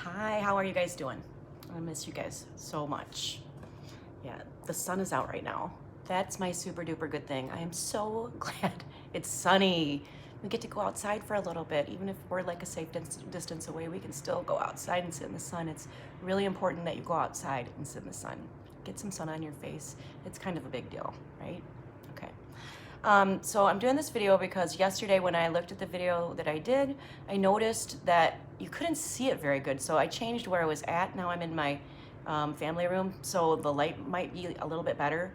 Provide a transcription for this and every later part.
Hi, how are you guys doing? I miss you guys so much. Yeah, the sun is out right now. That's my super duper good thing. I am so glad it's sunny. We get to go outside for a little bit. Even if we're like a safe distance away, we can still go outside and sit in the sun. It's really important that you go outside and sit in the sun. Get some sun on your face. It's kind of a big deal, right? Okay. So I'm doing this video because yesterday when I looked at the video that I did, I noticed that you couldn't see it very good. So I changed where I was at. Now I'm in my family room, so the light might be a little bit better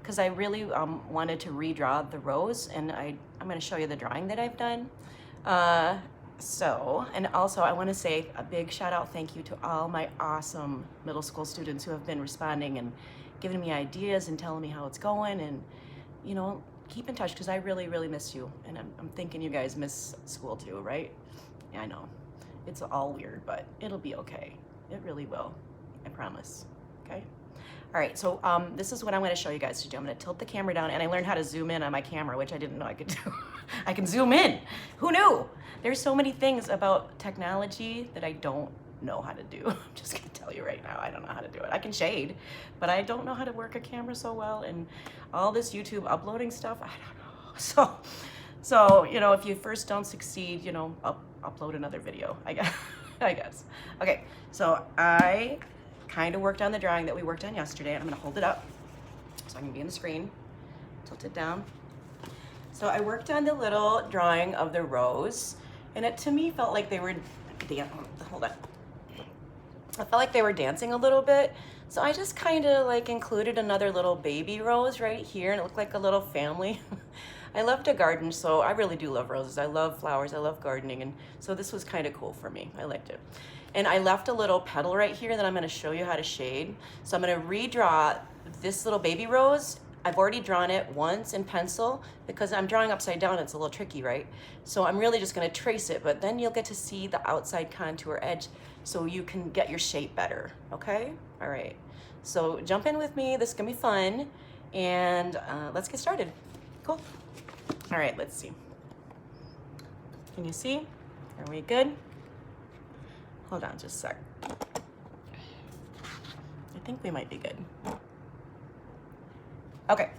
because I really wanted to redraw the rose, and I'm going to show you the drawing that I've done. And also I want to say a big shout out thank you to all my awesome middle school students who have been responding and giving me ideas and telling me how it's going, and you know, keep in touch because I really, really miss you. And I'm thinking you guys miss school too, right? Yeah, I know. It's all weird, but it'll be okay. It really will. I promise. Okay? All right, so this is what I'm going to show you guys to do. I'm going to tilt the camera down, and I learned how to zoom in on my camera, which I didn't know I could do. I can zoom in. Who knew? There's so many things about technology that I don't know how to do. I'm just going to tell you right now, I don't know how to do it. I can shade, but I don't know how to work a camera so well, and all this YouTube uploading stuff, I don't know. So you know, if you first don't succeed, you know, upload another video, I guess. Okay, so I kind of worked on the drawing that we worked on yesterday. I'm going to hold it up so I can be in the screen. Tilt it down. So I worked on the little drawing of the rose, and it to me felt like they were hold on. I felt like they were dancing a little bit. So I just kind of like included another little baby rose right here, and it looked like a little family. I love to garden, so I really do love roses. I love flowers, I love gardening, and so this was kind of cool for me. I liked it. And I left a little petal right here that I'm going to show you how to shade. So I'm going to redraw this little baby rose. I've already drawn it once in pencil because I'm drawing upside down. It's a little tricky, right? So I'm really just going to trace it, but then you'll get to see the outside contour edge so you can get your shape better, okay? All right, so jump in with me. This is going to be fun, and let's get started. Cool. All right, let's see. Can you see? Are we good? Hold on just a sec. I think we might be good. Okay,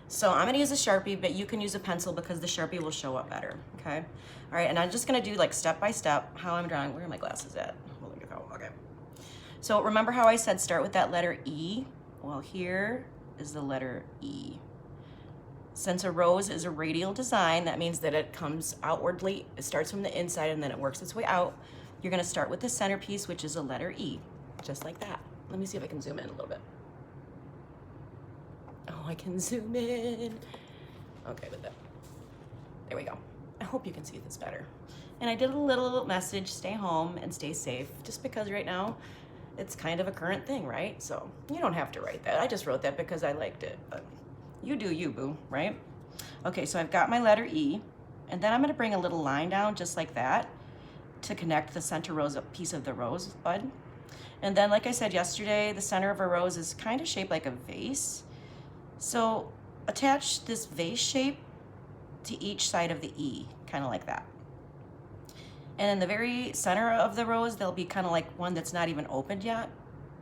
so I'm gonna use a Sharpie, but you can use a pencil because the Sharpie will show up better, okay? All right, and I'm just gonna do like step by step how I'm drawing. Where are my glasses at? Holy cow, okay. So remember how I said start with that letter E? Well, here is the letter E. Since a rose is a radial design, that means that it comes outwardly. It starts from the inside and then it works its way out. You're gonna start with the centerpiece, which is a letter E, just like that. Let me see if I can zoom in a little bit. Oh, I can zoom in. Okay, with that. There we go. I hope you can see this better. And I did a little message, stay home and stay safe, just because right now it's kind of a current thing, right? So you don't have to write that. I just wrote that because I liked it, but you do you, boo, right? Okay, so I've got my letter E, and then I'm gonna bring a little line down just like that to connect the center rose piece of the rose bud. And then, like I said yesterday, the center of a rose is kind of shaped like a vase. So attach this vase shape to each side of the E, kind of like that. And in the very center of the rose, there'll be kind of like one that's not even opened yet,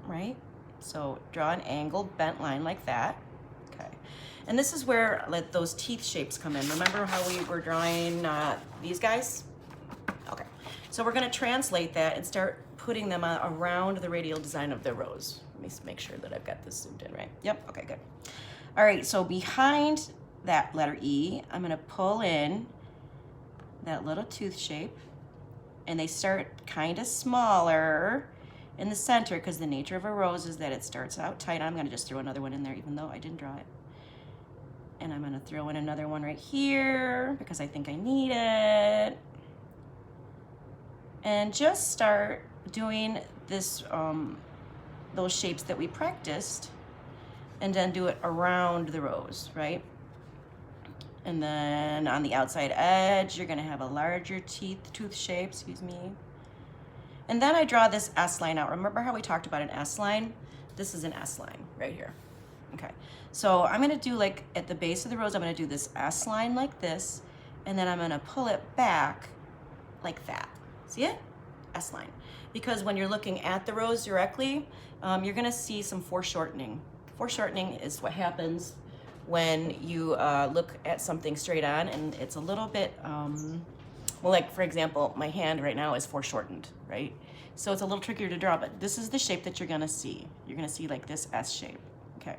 right? So draw an angled bent line like that. Okay. And this is where like those teeth shapes come in. Remember how we were drawing these guys? Okay. So we're going to translate that and start putting them around the radial design of the rose. Let me make sure that I've got this zoomed in right. Yep. Okay, good. All right, so behind that letter E, I'm gonna pull in that little tooth shape, and they start kind of smaller in the center because the nature of a rose is that it starts out tight. I'm gonna just throw another one in there even though I didn't draw it. And I'm gonna throw in another one right here because I think I need it. And just start doing this, those shapes that we practiced, and then do it around the rose, right? And then on the outside edge, you're gonna have a larger tooth shape, excuse me. And then I draw this S line out. Remember how we talked about an S line? This is an S line right here. Okay, so I'm gonna do like at the base of the rose, I'm gonna do this S line like this, and then I'm gonna pull it back like that. See it? S line. Because when you're looking at the rose directly, you're gonna see some foreshortening. Foreshortening is what happens when you look at something straight on and it's a little bit, well, like for example, my hand right now is foreshortened, right? So it's a little trickier to draw, but this is the shape that you're gonna see. You're gonna see like this S shape, okay?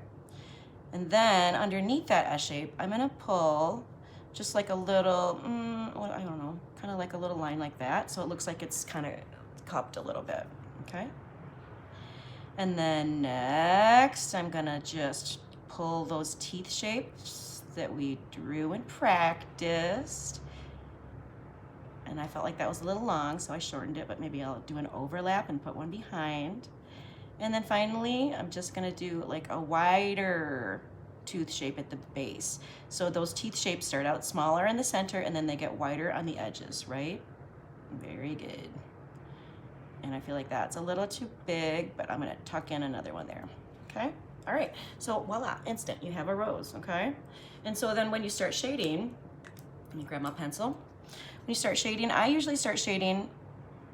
And then underneath that S shape, I'm gonna pull just like a little, I don't know, kind of like a little line like that. So it looks like it's kind of cupped a little bit, okay? And then next, I'm gonna just pull those teeth shapes that we drew and practiced. And I felt like that was a little long, so I shortened it, but maybe I'll do an overlap and put one behind. And then finally, I'm just gonna do like a wider tooth shape at the base. So those teeth shapes start out smaller in the center and then they get wider on the edges, right? Very good. And I feel like that's a little too big, but I'm gonna tuck in another one there, okay? All right, so voila, instant, you have a rose, okay? And so then when you start shading, let me grab my pencil. When you start shading, I usually start shading,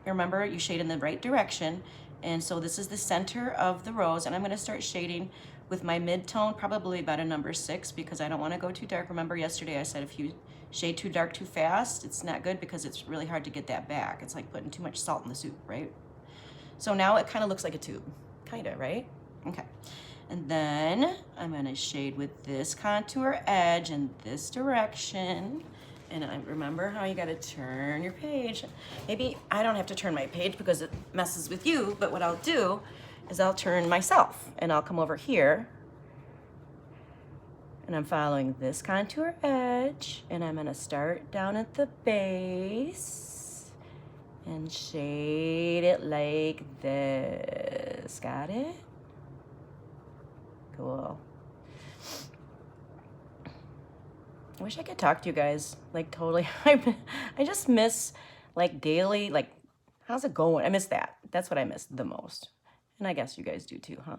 remember, you shade in the right direction. And so this is the center of the rose, and I'm gonna start shading with my mid-tone, probably about a number 6, because I don't wanna go too dark. Remember yesterday I said if you shade too dark too fast, it's not good because it's really hard to get that back. It's like putting too much salt in the soup, right? So now it kind of looks like a tube, kinda, right? Okay. And then I'm gonna shade with this contour edge in this direction. And I remember how you gotta turn your page. Maybe I don't have to turn my page because it messes with you, but what I'll do is I'll turn myself and I'll come over here and I'm following this contour edge and I'm gonna start down at the base and shade it like this. Got it? Cool. I wish I could talk to you guys, like totally. I just miss like daily, like, how's it going? I miss that. That's what I miss the most. And I guess you guys do too, huh?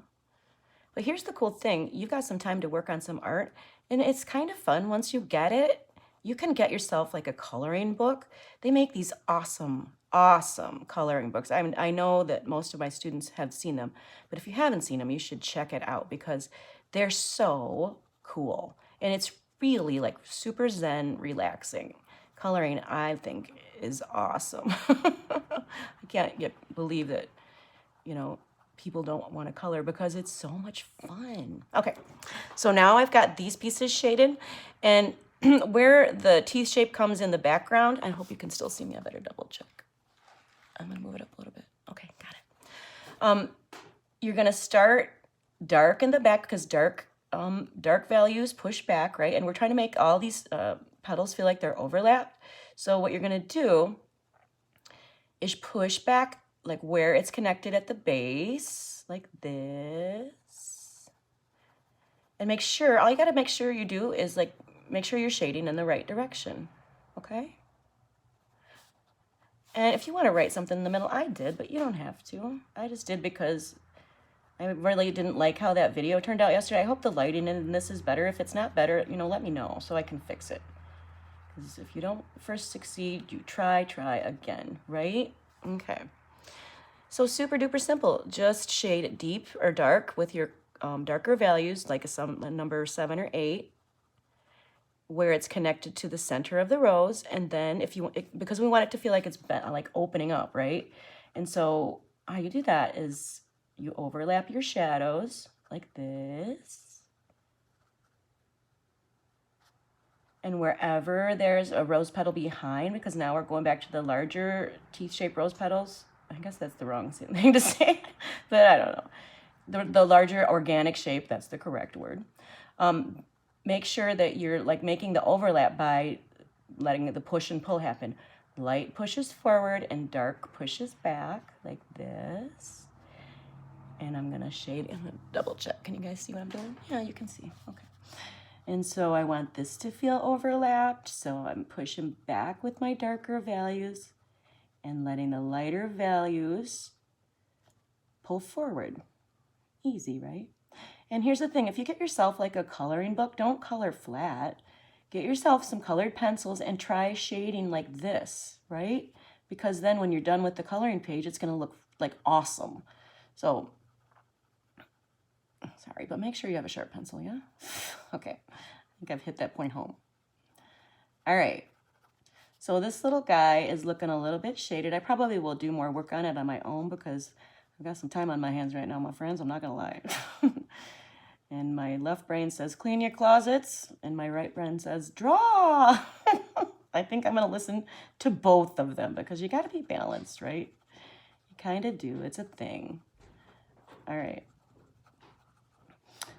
But here's the cool thing. You've got some time to work on some art and it's kind of fun. Once you get it, you can get yourself like a coloring book. They make these awesome, awesome coloring books. I know that most of my students have seen them, but if you haven't seen them, you should check it out because they're so cool. And it's really like super zen, relaxing. Coloring, I think, is awesome. I can't believe that, you know, people don't want to color because it's so much fun. Okay, so now I've got these pieces shaded and where the teeth shape comes in the background, I hope you can still see me. I better double check. I'm gonna move it up a little bit. Okay, got it. You're gonna start dark in the back because dark values push back, right? And we're trying to make all these petals feel like they're overlapped. So what you're gonna do is push back like where it's connected at the base, like this. And make sure, all you gotta make sure you do is like, make sure you're shading in the right direction, okay? And if you wanna write something in the middle, I did, but you don't have to. I just did because I really didn't like how that video turned out yesterday. I hope the lighting in this is better. If it's not better, you know, let me know so I can fix it. Because if you don't first succeed, you try again, right? Okay. So super duper simple. Just shade it deep or dark with your darker values, like a number 7 or 8, where it's connected to the center of the rose. And then if you want, because we want it to feel like it's like opening up, right? And so how you do that is you overlap your shadows like this. And wherever there's a rose petal behind, because now we're going back to the larger teeth-shaped rose petals. I guess that's the wrong thing to say, but I don't know. The larger organic shape, that's the correct word. Make sure that you're like making the overlap by letting the push and pull happen. Light pushes forward and dark pushes back like this. And I'm gonna shade, I'm gonna double check. Can you guys see what I'm doing? Yeah, you can see, okay. And so I want this to feel overlapped. So I'm pushing back with my darker values and letting the lighter values pull forward. Easy, right? And here's the thing, if you get yourself like a coloring book, don't color flat. Get yourself some colored pencils and try shading like this, right? because then when you're done with the coloring page, it's gonna look like awesome. So, sorry, but make sure you have a sharp pencil, yeah? Okay, I think I've hit that point home. All right, so this little guy is looking a little bit shaded. I probably will do more work on it on my own because I've got some time on my hands right now, my friends, I'm not gonna lie. And my left brain says, clean your closets, and my right brain says, draw. I think I'm gonna listen to both of them because you gotta be balanced, right? You kind of do, it's a thing. All right.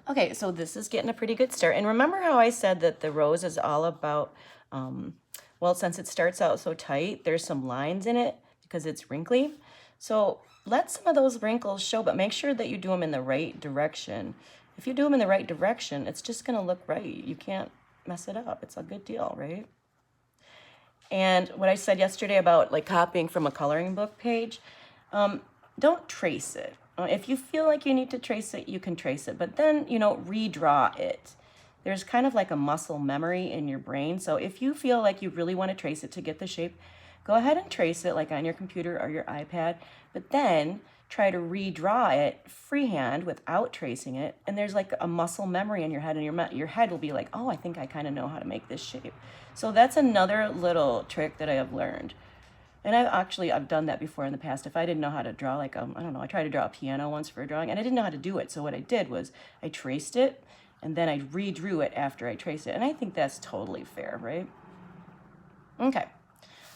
Okay, so this is getting a pretty good start. And remember how I said that the rose is all about, well, since it starts out so tight, there's some lines in it because it's wrinkly. So let some of those wrinkles show, but make sure that you do them in the right direction. If you do them in the right direction, it's just gonna look right. You can't mess it up. It's a good deal, right? And what I said yesterday about like copying from a coloring book page, don't trace it. If you feel like you need to trace it, you can trace it, but then, you know, redraw it. There's kind of like a muscle memory in your brain. So if you feel like you really want to trace it to get the shape, go ahead and trace it like on your computer or your iPad, but then try to redraw it freehand without tracing it. And there's like a muscle memory in your head, and your head will be like, oh, I think I kind of know how to make this shape. So that's another little trick that I have learned. And I've done that before in the past. If I didn't know how to draw, like, I don't know, I tried to draw a piano once for a drawing, and I didn't know how to do it. So what I did was I traced it, and then I redrew it after I traced it. And I think that's totally fair, right? Okay.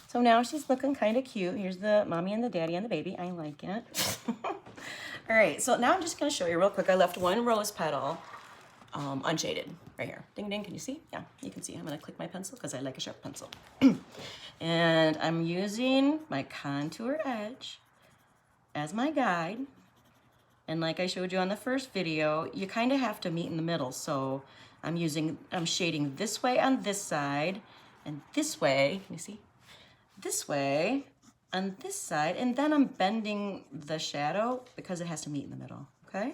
So now she's looking kind of cute. Here's the mommy and the daddy and the baby. I like it. All right, so now I'm just gonna show you real quick. I left one rose petal unshaded right here. Ding, ding, can you see? Yeah, you can see. I'm gonna click my pencil because I like a sharp pencil. And I'm using my contour edge as my guide. And like I showed you on the first video, you kind of have to meet in the middle. So I'm shading this way on this side and this way, can you see? This way on this side, and then I'm bending the shadow because it has to meet in the middle, okay?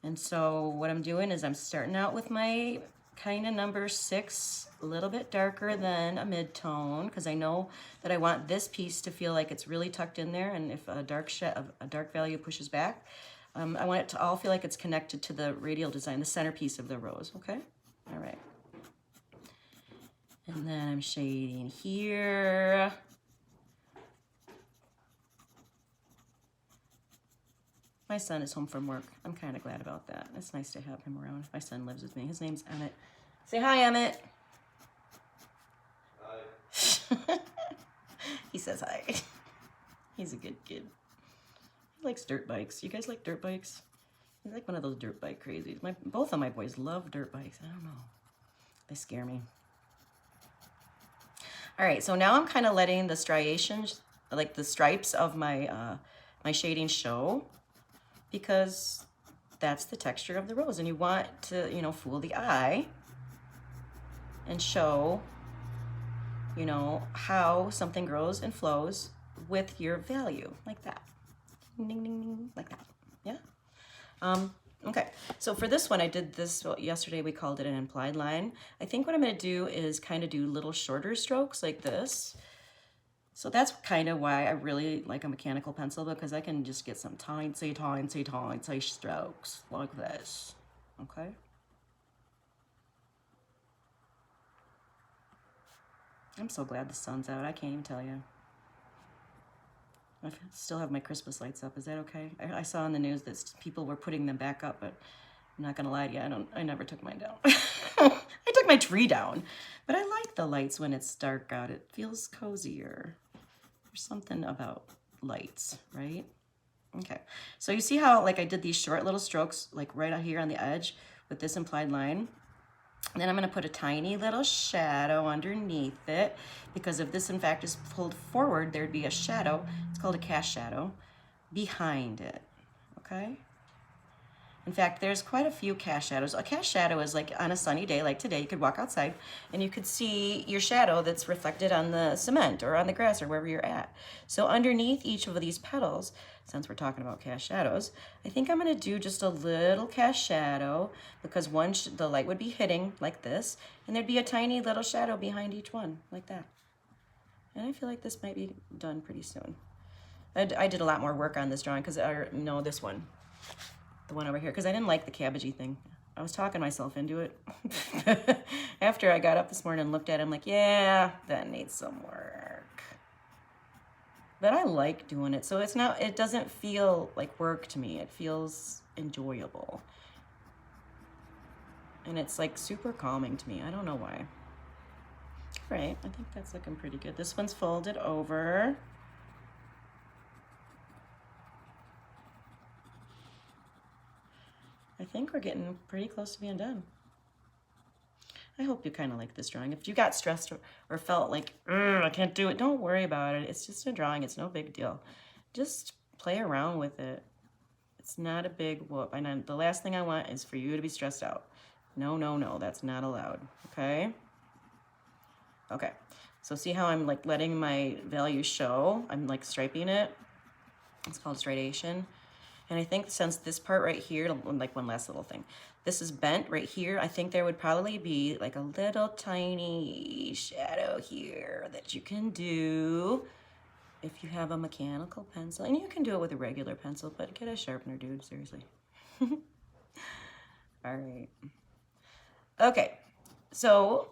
And so what I'm doing is I'm starting out with my kind of number 6, a little bit darker than a mid-tone, because I know that I want this piece to feel like it's really tucked in there, and if a dark value pushes back, I want it to all feel like it's connected to the radial design, the centerpiece of the rose, okay? All right. And then I'm shading here. My son is home from work. I'm kind of glad about that. It's nice to have him around. My son lives with me. His name's Emmett. Say hi, Emmett. Hi. He says hi. He's a good kid. He likes dirt bikes. You guys like dirt bikes? He's like one of those dirt bike crazies. Both of my boys love dirt bikes. I don't know. They scare me. All right, so now I'm kind of letting the striations, like the stripes of my my shading show, because that's the texture of the rose, and you want to, you know, fool the eye and show, you know, how something grows and flows with your value, like that. Ding, ding, ding, like that. Yeah. Okay, so for this one, I did this, well, yesterday we called it an implied line. I think what I'm gonna do is kind of do little shorter strokes like this. So that's kind of why I really like a mechanical pencil, because I can just get some tiny strokes like this, okay? I'm so glad the sun's out, I can't even tell you. I still have my Christmas lights up. Is that okay? I saw on the news that people were putting them back up, but I'm not gonna lie to you, I never took mine down. I took my tree down, but I like the lights when it's dark out. It feels cozier. There's something about lights, right? Okay, so you see how like I did these short little strokes like right out here on the edge with this implied line? And then I'm gonna put a tiny little shadow underneath it, because if this in fact is pulled forward, there'd be a shadow, it's called a cast shadow, behind it, okay? In fact, there's quite a few cast shadows. A cast shadow is like on a sunny day like today, you could walk outside and you could see your shadow that's reflected on the cement or on the grass or wherever you're at. So underneath each of these petals, since we're talking about cast shadows, I think I'm gonna do just a little cast shadow, because the light would be hitting like this, and there'd be a tiny little shadow behind each one, like that. And I feel like this might be done pretty soon. I did a lot more work on this drawing because no, this one, the one over here, because I didn't like the cabbagey thing. I was talking myself into it. After I got up this morning and looked at it, I'm like, yeah, that needs some work. But I like doing it, so it doesn't feel like work to me. It feels enjoyable. And it's like super calming to me. I don't know why. All right, I think that's looking pretty good. This one's folded over. I think we're getting pretty close to being done. I hope you kind of like this drawing. If you got stressed or felt like, I can't do it, don't worry about it. It's just a drawing. It's no big deal. Just play around with it. It's not a big whoop. I know the last thing I want is for you to be stressed out. No, no, no, that's not allowed, okay? Okay, so see how I'm like letting my value show? I'm like striping it. It's called striation. And I think since this part right here, like one last little thing, this is bent right here, I think there would probably be like a little tiny shadow here that you can do if you have a mechanical pencil. And you can do it with a regular pencil, but get a sharpener, dude, seriously. All right. Okay, so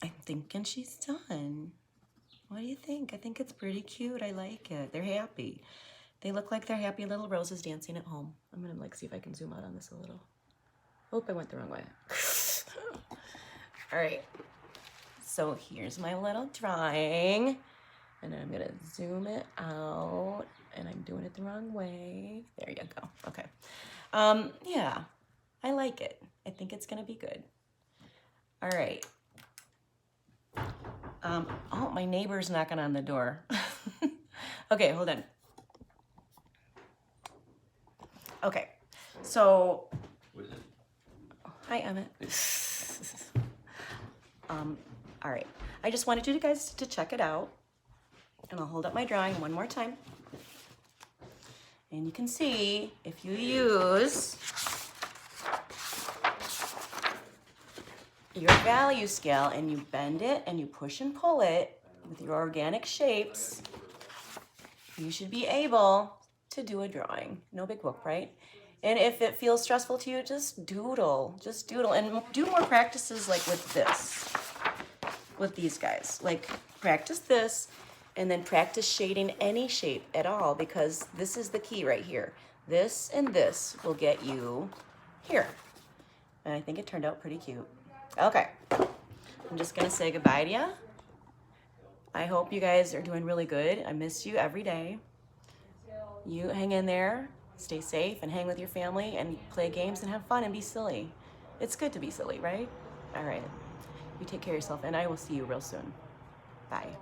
I'm thinking she's done. What do you think? I think it's pretty cute. I like it. They're happy. They look like they're happy little roses dancing at home. I'm gonna like see if I can zoom out on this a little. Oh, I went the wrong way. All right, so here's my little drawing. And I'm gonna zoom it out, and I'm doing it the wrong way. There you go, okay. Yeah, I like it. I think it's gonna be good. All right. Oh, my neighbor's knocking on the door. Okay, hold on. Okay, so, hi Emmett. All right, I just wanted you guys to check it out, and I'll hold up my drawing one more time. And you can see, if you use your value scale and you bend it and you push and pull it with your organic shapes, you should be able to do a drawing. No big whoop, right? And if it feels stressful to you, just doodle, and do more practices like with this, with these guys. Like practice this and then practice shading any shape at all, because this is the key right here. This and this will get you here. And I think it turned out pretty cute. Okay, I'm just gonna say goodbye to you. I hope you guys are doing really good. I miss you every day. You hang in there, stay safe, and hang with your family, and play games, and have fun, and be silly. It's good to be silly, right? All right. You take care of yourself, and I will see you real soon. Bye.